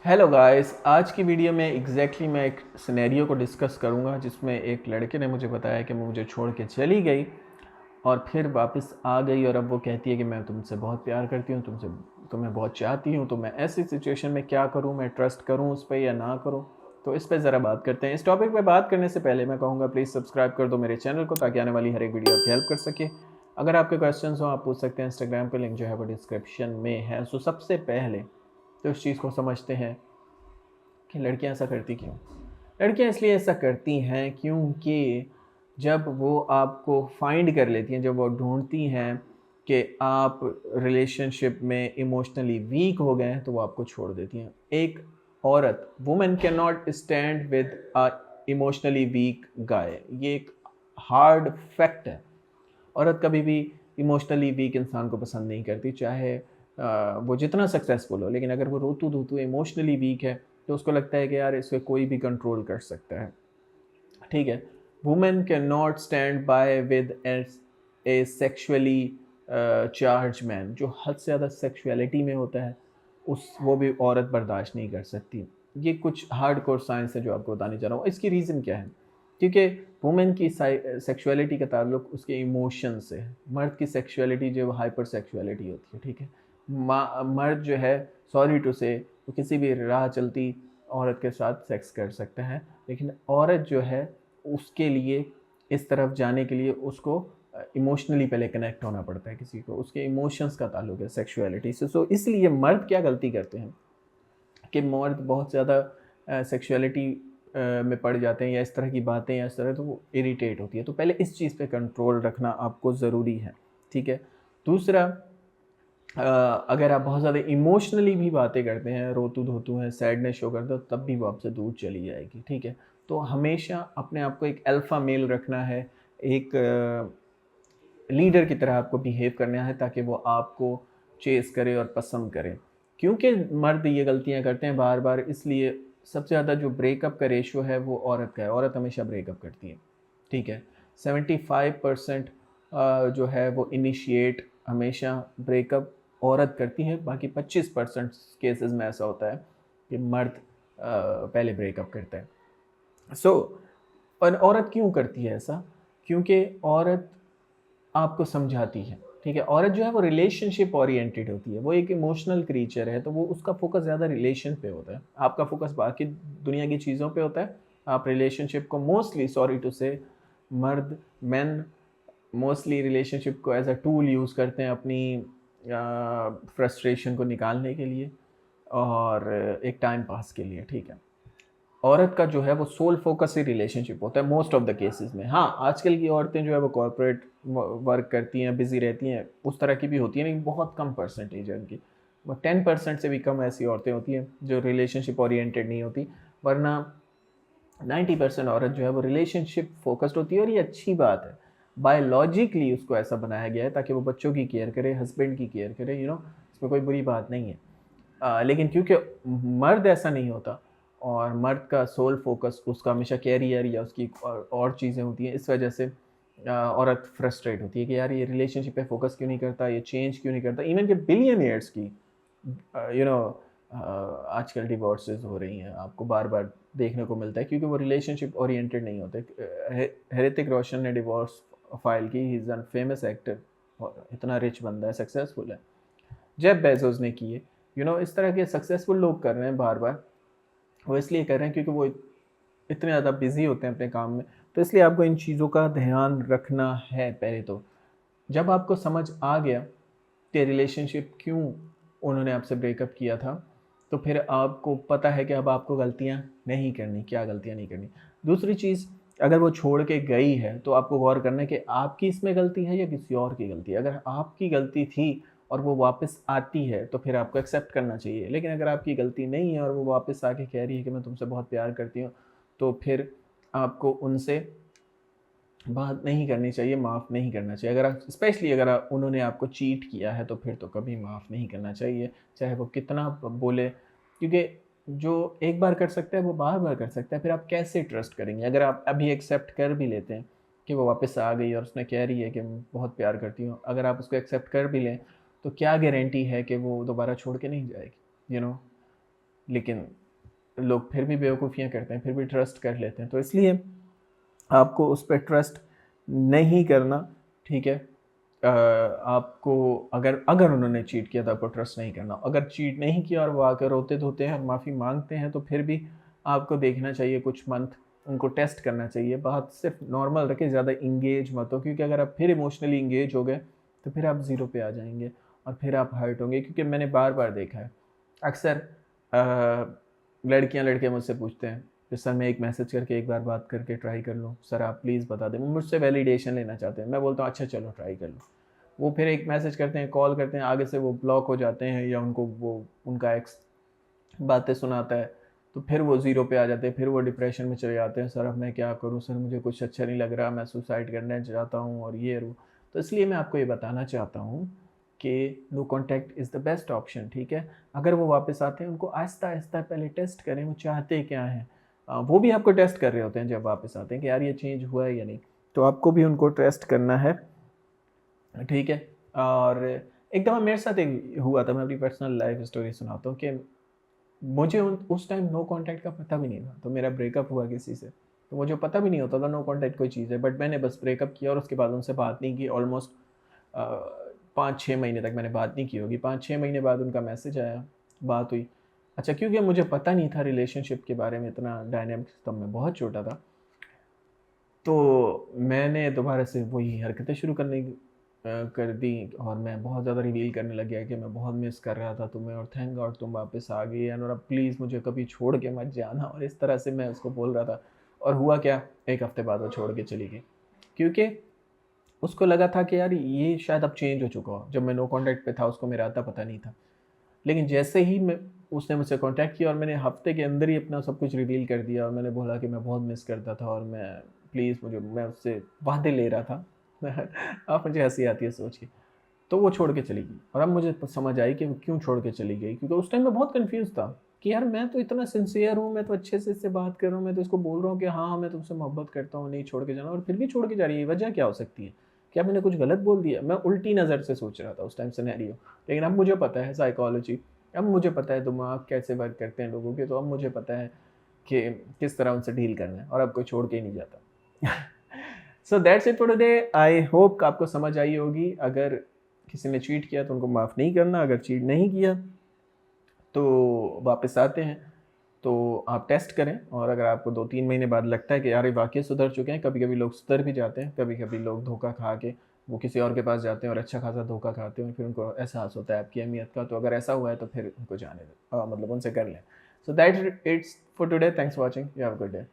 Hello guys, आज की video में मैं एक सिनेरियो को डिस्कस करूंगा जिसमें एक लड़के ने मुझे बताया कि वो मुझे छोड़ के चली गई और फिर वापस आ गई और अब वो कहती है कि मैं तुमसे बहुत प्यार करती हूँ, तुम्हें बहुत चाहती हूँ। तो मैं ऐसी सिचुएशन में क्या करूँ, मैं ट्रस्ट करूँ उस पर या ना करूँ? तो इस पर ज़रा बात करते हैं। इस टॉपिक पे बात करने से पहले मैं कहूँगा प्लीज़ सब्सक्राइब कर दो मेरे चैनल को ताकि आने वाली हर एक वीडियो आपकी हेल्प कर सके। अगर आपके क्वेश्चन हो आप पूछ सकते हैं, इंस्टाग्राम पर लिंक जो है वो डिस्क्रिप्शन में है। सो सबसे पहले तो इस चीज़ को समझते हैं कि लड़कियां ऐसा करती क्यों। लड़कियां इसलिए ऐसा करती हैं क्योंकि जब वो आपको फाइंड कर लेती हैं, जब वो ढूंढती हैं कि आप रिलेशनशिप में इमोशनली वीक हो गए हैं, तो वो आपको छोड़ देती हैं। एक औरत, women can not stand with a emotionally weak guy. ये एक हार्ड फैक्ट है। औरत कभी भी इमोशनली वीक इंसान को पसंद नहीं करती, चाहे वो जितना सक्सेसफुल हो। लेकिन अगर वो रोतू धोतू इमोशनली वीक है तो उसको लगता है कि यार इसे कोई भी कंट्रोल कर सकता है। ठीक है। Women can not stand by with A sexually charge man. जो हद से ज़्यादा सेक्सुअलिटी में होता है वो भी औरत बर्दाश्त नहीं कर सकती। ये कुछ हार्ड कोर साइंस है जो आपको बताने जा रहा हूँ। इसकी रीज़न क्या है? क्योंकि वुमेन की सेक्सुअलिटी का ताल्लुक उसके इमोशन से है। मर्द की सेक्सुअलिटी जो है हाइपर सेक्सुअलिटी होती है। ठीक है। मर्द जो है, सॉरी टू से, वो किसी भी राह चलती औरत के साथ सेक्स कर सकता है। लेकिन औरत जो है उसके लिए, इस तरफ जाने के लिए उसको इमोशनली पहले कनेक्ट होना पड़ता है किसी को। उसके इमोशंस का ताल्लुक है सेक्सुअलिटी से। सो इसलिए मर्द क्या गलती करते हैं कि मर्द बहुत ज़्यादा सेक्सुअलिटी में पड़ जाते हैं या इस तरह की बातें या इस तरह, तो वो इरिटेट होती है। तो पहले इस चीज़ पे कंट्रोल रखना आपको ज़रूरी है। ठीक है। दूसरा, अगर आप बहुत ज़्यादा इमोशनली भी बातें करते हैं, रोतू धोतू हैं, सैडनेस शो करते हो, तब भी वो आपसे दूर चली जाएगी। ठीक है। तो हमेशा अपने आप को एक अल्फ़ा मेल रखना है, एक लीडर की तरह आपको बिहेव करना है ताकि वो आपको चेस करे और पसंद करे। क्योंकि मर्द ये गलतियां करते हैं बार बार, इसलिए सबसे ज़्यादा जो ब्रेकअप का रेशियो है वो औरत का है। औरत हमेशा ब्रेकअप करती है। ठीक है। 75% जो है वो इनिशिएट हमेशा ब्रेकअप औरत करती है। बाकी 25% केसेस में ऐसा होता है कि मर्द पहले ब्रेकअप करता है। सो और औरत क्यों करती है ऐसा? क्योंकि औरत आपको समझाती है। ठीक है। औरत जो है वो रिलेशनशिप ओरिएंटेड होती है, वो एक इमोशनल क्रीचर है, तो वो उसका फोकस ज़्यादा रिलेशन पे होता है। आपका फोकस बाकी दुनिया की चीज़ों पे होता है। आप रिलेशनशिप को मोस्टली, सॉरी टू से, मर्द, मेन मोस्टली रिलेशनशिप को एज अ टूल यूज़ करते हैं अपनी फ्रस्ट्रेशन को निकालने के लिए और एक टाइम पास के लिए। ठीक है। औरत का जो है वो सोल फोकस ही रिलेशनशिप होता है मोस्ट ऑफ द केसेस में। हाँ, आजकल की औरतें जो है वो कॉर्पोरेट वर्क करती हैं, बिजी रहती हैं, उस तरह की भी होती हैं, लेकिन बहुत कम परसेंटेज है उनकी। वो 10% से भी कम ऐसी औरतें होती हैं जो रिलेशनशिप ओरिएंटेड नहीं होती। वरना 90% औरत जो है वो रिलेशनशिप फोकस्ड होती है। और ये अच्छी बात है, बायोलॉजिकली उसको ऐसा बनाया गया है ताकि वो बच्चों की केयर करे, हस्बैंड की केयर करे। इसमें कोई बुरी बात नहीं है। लेकिन क्योंकि मर्द ऐसा नहीं होता और मर्द का सोल फोकस उसका हमेशा कैरियर या उसकी और चीज़ें होती हैं, इस वजह से औरत फ्रस्ट्रेट होती है कि यार ये रिलेशनशिप पे फोकस क्यों नहीं करता, ये चेंज क्यों नहीं करता। इवन कि बिलियनियर्स की आजकल डिवोर्सेस हो रही हैं, आपको बार बार देखने को मिलता है क्योंकि वो रिलेशनशिप ओरिएंटेड नहीं होते। ऋतिक रोशन ने डिवोर्स फाइल की। He is an famous actor और इतना रिच बंदा है, सक्सेसफुल है। जेफ बेजोस ने की है। इस तरह के सक्सेसफुल लोग कर रहे हैं बार बार। वो इसलिए कर रहे हैं क्योंकि वो इतने ज़्यादा बिजी होते हैं अपने काम में। तो इसलिए आपको इन चीज़ों का ध्यान रखना है। पहले तो जब आपको समझ आ गया कि रिलेशनशिप क्यों उन्होंने आपसे ब्रेकअप किया था, तो फिर आपको पता है कि अब आपको गलतियां नहीं करनी, क्या गलतियां नहीं करनी। दूसरी चीज़, अगर वो छोड़ के गई है तो आपको गौर करना है कि आपकी इसमें गलती है या किसी और की गलती है। अगर आपकी गलती थी और वो वापस आती है तो फिर आपको एक्सेप्ट करना चाहिए। लेकिन अगर आपकी गलती नहीं है और वो वापस आके कह रही है कि मैं तुमसे बहुत प्यार करती हूँ, तो फिर आपको उनसे बात नहीं करनी चाहिए, माफ़ नहीं करना चाहिए। अगर आप स्पेशली अगर उन्होंने आपको चीट किया है तो फिर तो कभी माफ़ नहीं करना चाहिए, चाहे वो कितना बोले। क्योंकि जो एक बार कर सकता है वो बार बार कर सकता है। फिर आप कैसे ट्रस्ट करेंगे? अगर आप अभी एक्सेप्ट कर भी लेते हैं कि वो वापस आ गई और उसने कह रही है कि मैं बहुत प्यार करती हूँ, अगर आप उसको एक्सेप्ट कर भी लें तो क्या गारंटी है कि वो दोबारा छोड़ के नहीं जाएगी? लेकिन लोग फिर भी बेवकूफ़ियाँ करते हैं, फिर भी ट्रस्ट कर लेते हैं। तो इसलिए आपको उस पर ट्रस्ट नहीं करना, ठीक है। आपको अगर अगर उन्होंने चीट किया तो आपको ट्रस्ट नहीं करना। अगर चीट नहीं किया और वो आकर रोते धोते हैं, माफ़ी मांगते हैं, तो फिर भी आपको देखना चाहिए कुछ मंथ, उनको टेस्ट करना चाहिए। बात सिर्फ नॉर्मल रखें, ज़्यादा इंगेज मत हो, क्योंकि अगर आप फिर इमोशनली इंगेज हो गए तो फिर आप ज़ीरो पे आ जाएंगे और फिर आप हर्ट होंगे। क्योंकि मैंने बार बार देखा है, अक्सर लड़के मुझसे पूछते हैं कि सर मैं एक मैसेज करके एक बार बात करके ट्राई कर लूँ, सर आप प्लीज़ बता दें। मुझसे वैलिडेशन लेना चाहते हैं। मैं बोलता हूँ अच्छा चलो ट्राई कर लो। वो फिर एक मैसेज करते हैं, कॉल करते हैं, आगे से वो ब्लॉक हो जाते हैं या उनको वो उनका एक्स बातें सुनाता है, तो फिर वो ज़ीरो पे आ जाते हैं, फिर वो डिप्रेशन में चले जाते हैं। सर अब मैं क्या करूँ, सर मुझे कुछ अच्छा नहीं लग रहा, मैं सुसाइड करना चाहता हूँ और ये वो। तो इसलिए मैं आपको ये बताना चाहता हूँ कि no contact is the best option, ठीक है। अगर वो वापस आते हैं, उनको आहिस्ता आहिस्ता पहले टेस्ट करें, वो चाहते क्या हैं। वो भी आपको टेस्ट कर रहे होते हैं जब वापस आते हैं कि यार ये चेंज हुआ है या नहीं, तो आपको भी उनको टेस्ट करना है, ठीक है। और एक दफ़ा मेरे साथ एक हुआ था, मैं अपनी पर्सनल लाइफ स्टोरी सुनाता हूँ कि मुझे उस टाइम नो कांटेक्ट का पता भी नहीं था। तो मेरा ब्रेकअप हुआ किसी से, तो मुझे पता भी नहीं होता था नो कांटेक्ट कोई चीज़ है, बट मैंने बस ब्रेकअप किया और उसके बाद उनसे बात नहीं की। ऑलमोस्ट 5-6 महीने तक मैंने बात नहीं की होगी। 5-6 महीने बाद उनका मैसेज आया, बात हुई। अच्छा, क्योंकि मुझे पता नहीं था रिलेशनशिप के बारे में इतना डायनेमिक्स, तब मैं बहुत छोटा था, तो मैंने दोबारा से वही हरकतें शुरू कर दी और मैं बहुत ज़्यादा रिवील करने लग गया कि मैं बहुत मिस कर रहा था तुम्हें और थैंक गॉड तुम वापस आ गई एंड, और अब प्लीज़ मुझे कभी छोड़ के मत जाना, और इस तरह से मैं उसको बोल रहा था। और हुआ क्या, एक हफ्ते बाद वो छोड़ के चली गई, क्योंकि उसको लगा था कि यार ये शायद अब चेंज हो चुका हो। जब मैं नो कॉन्टैक्ट पे था उसको मेरा आता पता नहीं था, लेकिन जैसे ही मैं उसने मुझसे कांटेक्ट किया और मैंने हफ्ते के अंदर ही अपना सब कुछ रिवील कर दिया और मैंने बोला कि मैं बहुत मिस करता था और मैं प्लीज़ मुझे, मैं उससे वादे ले रहा था। अब मुझे हंसी आती है सोच के। तो वो छोड़ के चली गई और अब मुझे समझ आई कि वो क्यों छोड़ के चली गई, क्योंकि उस टाइम मैं बहुत कंफ्यूज था कि यार मैं तो इतना सिंसियर हूँ, मैं तो अच्छे से इससे बात कर रहा हूँ, मैं तो इसको बोल रहा हूँ कि हाँ मैं तुमसे मोहब्बत करता हूँ, नहीं छोड़ के जाना, और फिर भी छोड़ के जा रही है। वजह क्या हो सकती है, क्या मैंने कुछ गलत बोल दिया? मैं उल्टी नज़र से सोच रहा था उस टाइम सिनेरियो, लेकिन अब मुझे पता है साइकोलॉजी, अब मुझे पता है दिमाग कैसे वर्क करते हैं लोगों के, तो अब मुझे पता है कि किस तरह उनसे डील करना है, और अब कोई छोड़ के ही नहीं जाता। So that's it for today. I hope आपको समझ आई होगी। अगर किसी ने चीट किया तो उनको माफ़ नहीं करना, अगर चीट नहीं किया तो वापस आते हैं तो आप टेस्ट करें, और अगर आपको 2-3 महीने बाद लगता है कि यार ये वाकई सुधर चुके हैं, कभी कभी लोग सुधर भी जाते हैं, कभी कभी लोग धोखा खा के वो किसी और के पास जाते हैं और अच्छा खासा धोखा खाते हैं, फिर उनको एहसास होता है आपकी अहमियत का। तो अगर ऐसा हुआ है तो फिर उनको जाने दो, मतलब उनसे कर लें। So that it's for today, thanks for watching, you have a good day.